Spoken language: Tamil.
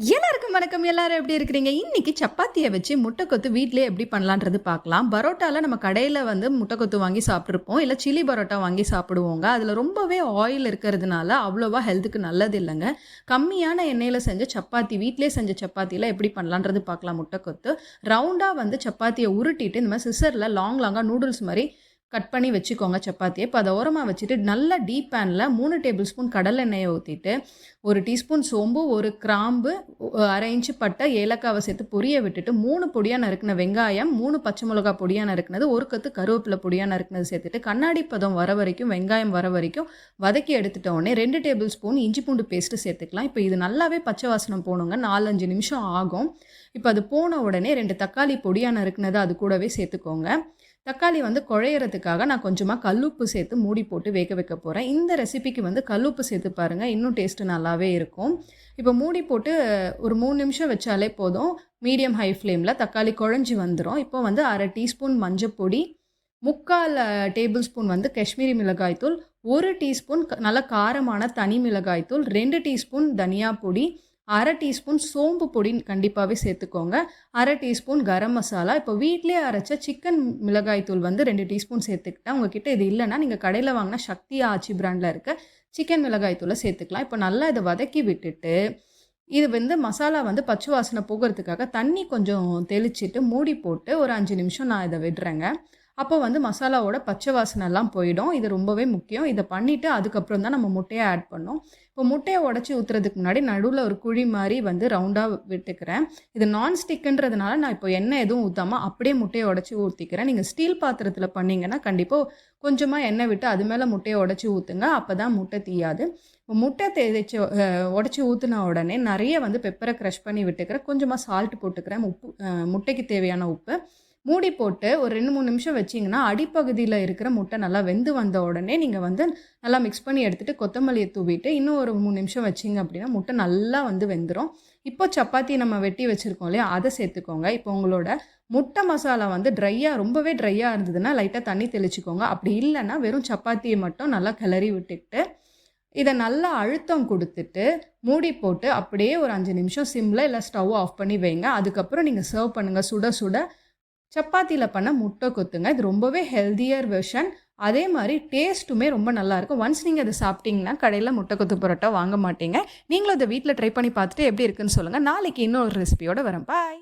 எல்லாருக்கும் வணக்கம். எல்லாரும் எப்படி இருக்கிறீங்க? இன்னைக்கு சப்பாத்திய வச்சு முட்டைக்கொத்து வீட்லயே எப்படி பண்ணலான்றது பார்க்கலாம். பரோட்டால நம்ம கடையில வந்து முட்டைக்கொத்து வாங்கி சாப்பிட்டுருப்போம். இல்ல சில்லி பரோட்டா வாங்கி சாப்பிடுவோங்க. அதுல ரொம்பவே ஆயில் இருக்கிறதுனால அவ்வளவா ஹெல்த்துக்கு நல்லது இல்லங்க. கம்மியான எண்ணெயில செஞ்ச சப்பாத்தி, வீட்லயே செஞ்ச சப்பாத்தில எப்படி பண்ணலான்றது பார்க்கலாம் முட்டைக்கொத்து. ரவுண்டா வந்து சப்பாத்திய உருட்டிட்டு இந்த மாரி சிசர்ல லாங்கா நூடுல்ஸ் மாரி கட் பண்ணி வச்சுக்கோங்க சப்பாத்திய. இப்போ அத ஓரமா வச்சுட்டு நல்லா டீப் பேன்ல 3 டேபிள் ஸ்பூன் கடலெண்ணெய ஊத்திட்டு, 1 டீஸ்பூன் சோம்பு, 1 கிராம்பு, 1/2 இன்ச்சு பட்டை, ஏலக்காவ சேர்த்து பொரிய விட்டுட்டு 3 பொடியா நறுக்குன வெங்காயம், 3 பச்சை மிளகா பொடியா நறுக்குனது, 1 கொத்து கருவேப்பிலை பொடியா நறுக்குனது சேர்த்துட்டு, கண்ணாடி பதம் வர வரைக்கும் வெங்காயம் வர வரைக்கும் வதக்கி எடுத்துட்ட உடனே 2 டேபிள் ஸ்பூன் இஞ்சி பூண்டு பேஸ்ட் சேர்த்துக்கலாம். இப்போ இது நல்லாவே பச்சை வாசனை போணுங்க. 4, 5 நிமிஷம் ஆகும். இப்போ அது போன உடனே 2 தக்காளி பொடியா நறுக்குனத அது கூடவே சேர்த்துக்கோங்க. தக்காளி வந்து குழையறதுக்காக நான் கொஞ்சமாக கல்லுப்பு சேர்த்து மூடி போட்டு வேக வைக்க போகிறேன். இந்த ரெசிபிக்கு வந்து கல்லுப்பு சேர்த்து பாருங்கள், இன்னும் டேஸ்ட்டு நல்லாவே இருக்கும். இப்போ மூடி போட்டு ஒரு 3 நிமிஷம் வச்சாலே போதும். மீடியம் ஹை ஃப்ளேமில் தக்காளி குழஞ்சி வந்துடும். இப்போ வந்து 1/2 டீஸ்பூன் மஞ்சப்பொடி, 3/4 டேபிள் ஸ்பூன் வந்து காஷ்மீரி மிளகாய்த்தூள், 1 டீஸ்பூன் நல்ல காரமான தனி மிளகாய்த்தூள், 2 டீஸ்பூன் தனியா பொடி, 1/2 டீஸ்பூன் சோம்பு பொடி கண்டிப்பாகவே சேர்த்துக்கோங்க. 1/2 டீஸ்பூன் கரம் மசாலா. இப்போ வீட்டிலேயே அரைச்ச சிக்கன் மிளகாய் தூள் வந்து 2 டீஸ்பூன் சேர்த்துக்கிட்டேன். உங்ககிட்ட இது இல்லைன்னா நீங்கள் கடையில் வாங்கினா சக்தி ஆச்சி பிராண்டில் இருக்க சிக்கன் மிளகாய் தூளை சேர்த்துக்கலாம். இப்போ நல்லா இதை வதக்கி விட்டுட்டு, இது வந்து மசாலா வந்து பச்சை வாசனை போகிறதுக்காக தண்ணி கொஞ்சம் தெளிச்சிட்டு மூடி போட்டு ஒரு 5 நிமிஷம் நான் இதை விடுறேங்க. அப்போ வந்து மசாலாவோட பச்சை வாசனைலாம் போயிடும். இது ரொம்பவே முக்கியம். இதை பண்ணிவிட்டு அதுக்கப்புறம் தான் நம்ம முட்டையை ஆட் பண்ணோம். இப்போ முட்டையை உடச்சி ஊற்றுறதுக்கு முன்னாடி நடுவில் ஒரு குழி மாதிரி வந்து ரவுண்டாக விட்டுக்கிறேன். இது நான்ஸ்டிக்குன்றதுனால நான் இப்போ எண்ணெய் எதுவும் ஊற்றாமல் அப்படியே முட்டையை உடச்சி ஊற்றிக்கிறேன். நீங்கள் ஸ்டீல் பாத்திரத்தில் பண்ணிங்கன்னா கண்டிப்பாக கொஞ்சமாக எண்ணெய் விட்டு அது மேலே முட்டையை உடச்சி ஊற்றுங்க. அப்போ தான் முட்டை தீயாது. இப்போ முட்டை தேய்ச்சி உடச்சி ஊற்றின உடனே நிறைய வந்து பெப்பரை க்ரஷ் பண்ணி விட்டுக்கிறேன். கொஞ்சமாக சால்ட் போட்டுக்கிறேன். உப்பு, முட்டைக்கு தேவையான உப்பு மூடி போட்டு ஒரு 2-3 நிமிஷம் வச்சிங்கன்னா அடிப்பகுதியில் இருக்கிற முட்டை நல்லா வெந்து வந்த உடனே நீங்கள் வந்து நல்லா மிக்ஸ் பண்ணி எடுத்துகிட்டு கொத்தமல்லியை தூவிட்டு இன்னும் ஒரு 3 நிமிஷம் வச்சிங்க அப்படின்னா முட்டை நல்லா வந்து வெந்துடும். இப்போ சப்பாத்தி நம்ம வெட்டி வச்சுருக்கோம் இல்லையா, அதை சேர்த்துக்கோங்க. இப்போ உங்களோட முட்டை மசாலா வந்து ரொம்பவே ட்ரையாக இருந்ததுன்னா லைட்டாக தண்ணி தெளிச்சுக்கோங்க. அப்படி இல்லைன்னா வெறும் சப்பாத்தியை மட்டும் நல்லா கிளறி விட்டுக்கிட்டு இதை நல்லா அழுத்தம் கொடுத்துட்டு மூடி போட்டு அப்படியே ஒரு 5 நிமிஷம் சிம்மில் இல்லை ஸ்டவ் ஆஃப் பண்ணி வைங்க. அதுக்கப்புறம் நீங்கள் சர்வ் பண்ணுங்கள். சுட சுட சப்பாத்தியில் பண்ண முட்டை கொத்துங்க. இது ரொம்பவே ஹெல்தியர் வெர்ஷன். அதே மாதிரி டேஸ்ட்டுமே ரொம்ப நல்லாயிருக்கும். ஒன்ஸ் நீங்கள் அதை சாப்பிட்டீங்கன்னா கடையில் முட்டை கொத்து பரோட்டா வாங்க மாட்டீங்க. நீங்களும் அதை வீட்டில் ட்ரை பண்ணி பார்த்துட்டு எப்படி இருக்குன்னு சொல்லுங்கள். நாளைக்கு இன்னொரு ரெசிபியோடு வரேன். பாய்.